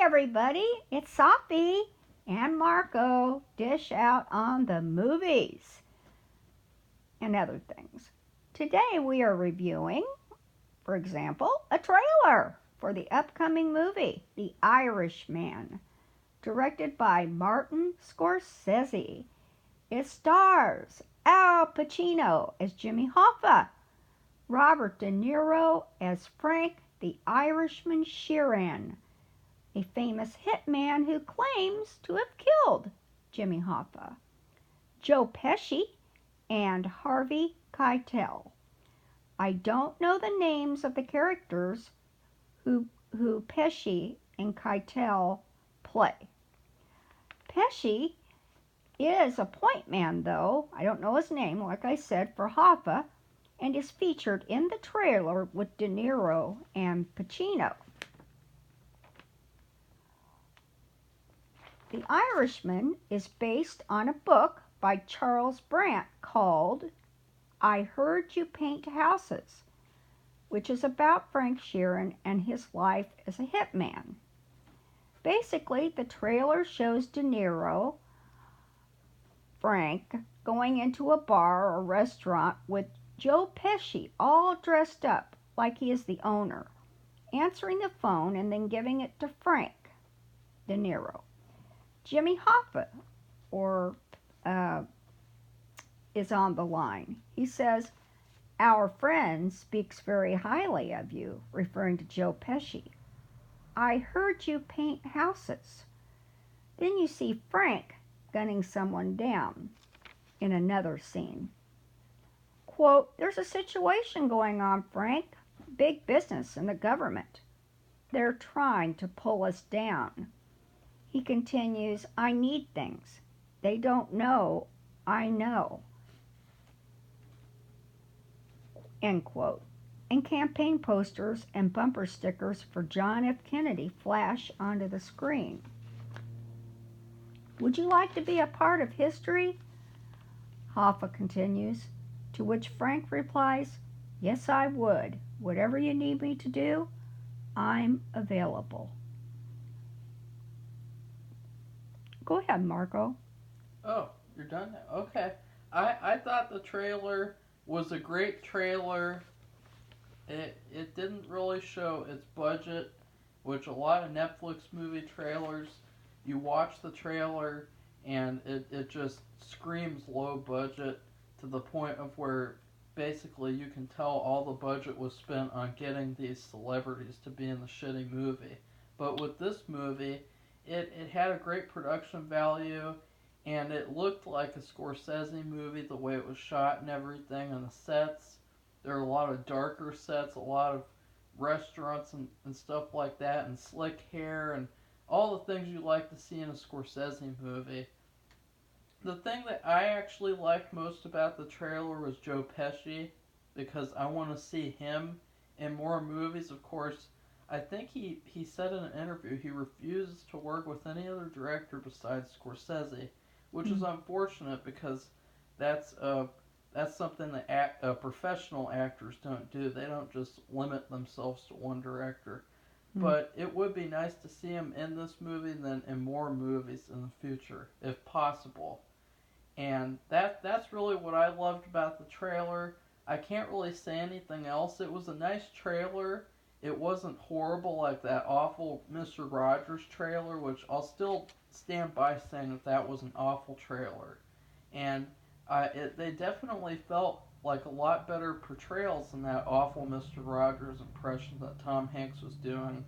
everybody, it's Sophie and Marco dish out on the movies and other things. Today we are reviewing, for example, a trailer for the upcoming movie, The Irishman, directed by Martin Scorsese. It stars Al Pacino as Jimmy Hoffa, Robert De Niro as Frank the Irishman Sheeran, a famous hitman who claims to have killed Jimmy Hoffa, Joe Pesci, and Harvey Keitel. I don't know the names of the characters who Pesci and Keitel play. Pesci is a point man, though. I don't know his name, like I said, for Hoffa, and is featured in the trailer with De Niro and Pacino. The Irishman is based on a book by Charles Brandt called I Heard You Paint Houses, which is about Frank Sheeran and his life as a hitman. Basically, the trailer shows De Niro, Frank, going into a bar or restaurant with Joe Pesci all dressed up like he is the owner, answering the phone and then giving it to Frank, De Niro. Jimmy Hoffa is on the line. He says, "Our friend speaks very highly of you," referring to Joe Pesci. "I heard you paint houses." Then you see Frank gunning someone down in another scene. Quote, "There's a situation going on, Frank. Big business and the government. They're trying to pull us down." He continues, "I need things. They don't know I know." End quote. And campaign posters and bumper stickers for John F. Kennedy flash onto the screen. "Would you like to be a part of history?" Hoffa continues, to which Frank replies, "Yes, I would. Whatever you need me to do, I'm available." Go ahead, Marco. Oh, you're done now? Okay. I thought the trailer was a great trailer. It didn't really show its budget, which a lot of Netflix movie trailers, you watch the trailer and it just screams low budget to the point of where basically you can tell all the budget was spent on getting these celebrities to be in the shitty movie. But with this movie, it had a great production value, and it looked like a Scorsese movie the way it was shot and everything, and the sets. There are a lot of darker sets, a lot of restaurants and stuff like that, and slick hair, and all the things you like to see in a Scorsese movie. The thing that I actually liked most about the trailer was Joe Pesci, because I want to see him in more movies. Of course, I think he said in an interview he refuses to work with any other director besides Scorsese, which is unfortunate because that's something that professional actors don't do. They don't just limit themselves to one director. But it would be nice to see him in this movie and then in more movies in the future, if possible. And that's really what I loved about the trailer. I can't really say anything else. It was a nice trailer. It wasn't horrible like that awful Mr. Rogers trailer, which I'll still stand by saying that was an awful trailer. And they definitely felt like a lot better portrayals than that awful Mr. Rogers impression that Tom Hanks was doing.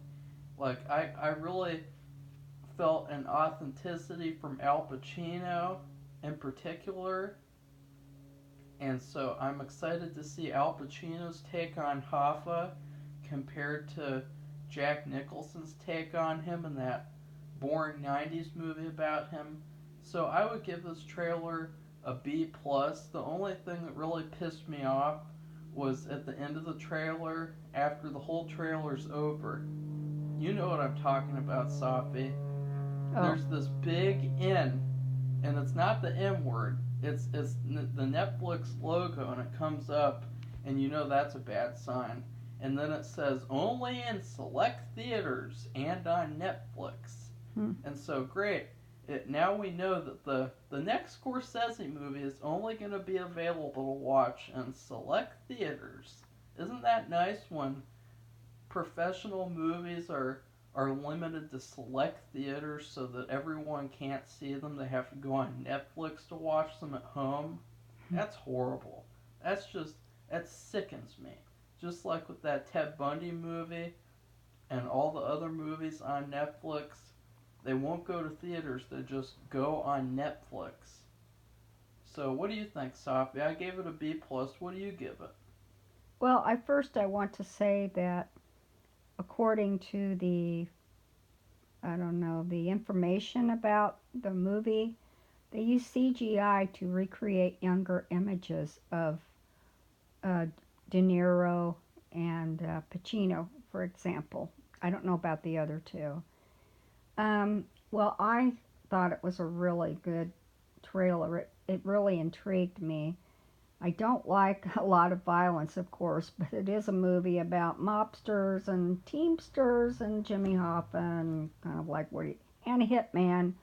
Like, I really felt an authenticity from Al Pacino in particular. And so I'm excited to see Al Pacino's take on Hoffa compared to Jack Nicholson's take on him in that boring 90s movie about him. So I would give this trailer a B plus. The only thing that really pissed me off was at the end of the trailer, after the whole trailer's over. You know what I'm talking about, Sophie. Oh. There's this big N, and it's not the M word. It's the Netflix logo, and it comes up, and you know that's a bad sign. and then it says only in select theaters and on Netflix. And so great. Now we know that the next Scorsese movie is only going to be available to watch in select theaters. Isn't that nice when professional movies are limited to select theaters so that everyone can't see them? They have to go on Netflix to watch them at home. That's horrible. That sickens me. Just like with that Ted Bundy movie and all the other movies on Netflix, they won't go to theaters, they just go on Netflix. So what do you think, Sophie? I gave it a B+. What do you give it? Well, I want to say that according to the, I don't know, the information about the movie, they use CGI to recreate younger images of De Niro and Pacino, for example. I don't know about the other two. Well, I thought it was a really good trailer. It really intrigued me. I don't like a lot of violence, of course, but it is a movie about mobsters and teamsters and Jimmy Hoffa and kind of like and a hitman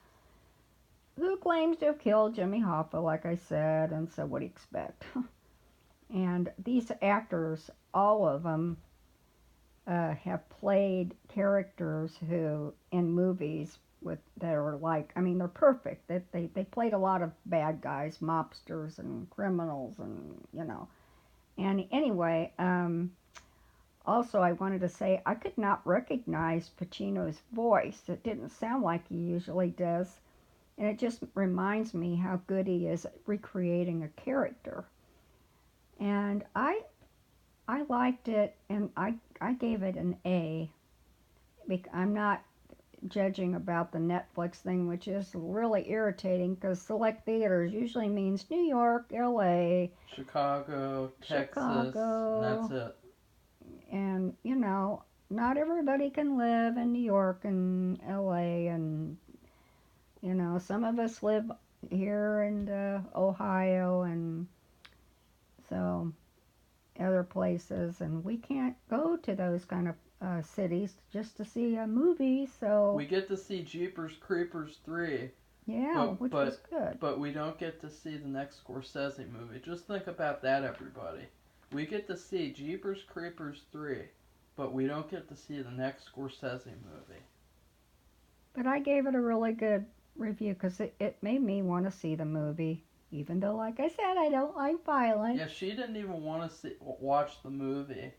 who claims to have killed Jimmy Hoffa, like I said, and so what do you expect? And these actors, all of them, have played characters who in movies that are like, I mean, they're perfect. They played a lot of bad guys, mobsters and criminals, and And anyway, also I wanted to say I could not recognize Pacino's voice. It didn't sound like he usually does, and it just reminds me how good he is at recreating a character. And I liked it, and I gave it an A. I'm not judging about the Netflix thing, which is really irritating because select theaters usually means New York, LA, Chicago, Texas, and that's it. And, not everybody can live in New York and LA, and, some of us live here in Ohio and so other places, and we can't go to those kind of cities just to see a movie, so we get to see Jeepers Creepers 3. Yeah, which was good. But we don't get to see the next Scorsese movie. Just think about that, everybody. We get to see Jeepers Creepers 3, but we don't get to see the next Scorsese movie. But I gave it a really good review because it made me want to see the movie, even though, like I said, I don't like violence. Yeah, she didn't even want to watch the movie.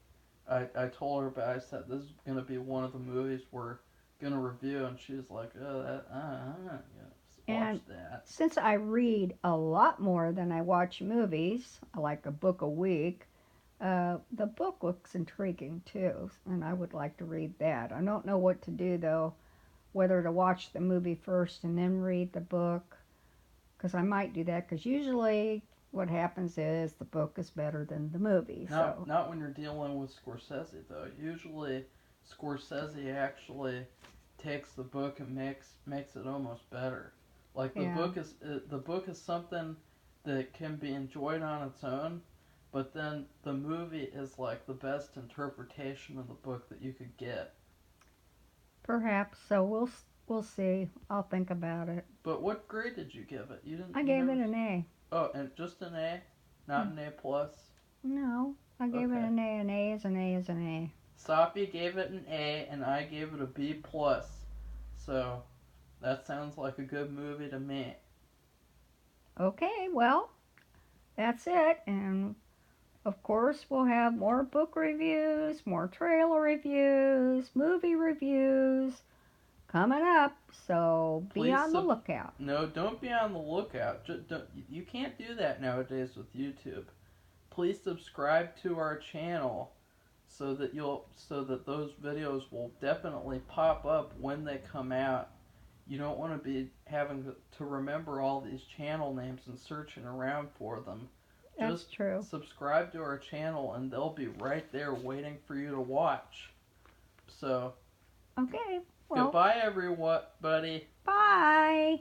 I told her about it. I said, this is going to be one of the movies we're going to review, and she was like, oh, I'm not going to watch that. Since I read a lot more than I watch movies, like a book a week, the book looks intriguing too, and I would like to read that. I don't know what to do though, whether to watch the movie first and then read the book, because I might do that, because usually what happens is the book is better than the movie. Not when you're dealing with Scorsese, though. Usually Scorsese actually takes the book and makes it almost better. Like the book is something that can be enjoyed on its own, but then the movie is like the best interpretation of the book that you could get. Perhaps. So we'll see. I'll think about it. But what grade did you give it? I gave it an A. Oh, and just an A? Not an A+? No, I gave it an A. An A is an A is an A. Sophie gave it an A, and I gave it a B+. So, that sounds like a good movie to me. Okay, well, that's it. And, of course, we'll have more book reviews, more trailer reviews, movie reviews coming up, so be on the lookout. No, don't be on the lookout. You can't do that nowadays with YouTube. Please subscribe to our channel so that those videos will definitely pop up when they come out. You don't want to be having to remember all these channel names and searching around for them. That's true. Subscribe to our channel and they'll be right there waiting for you to watch. So, okay. Well, goodbye, everybody. Bye.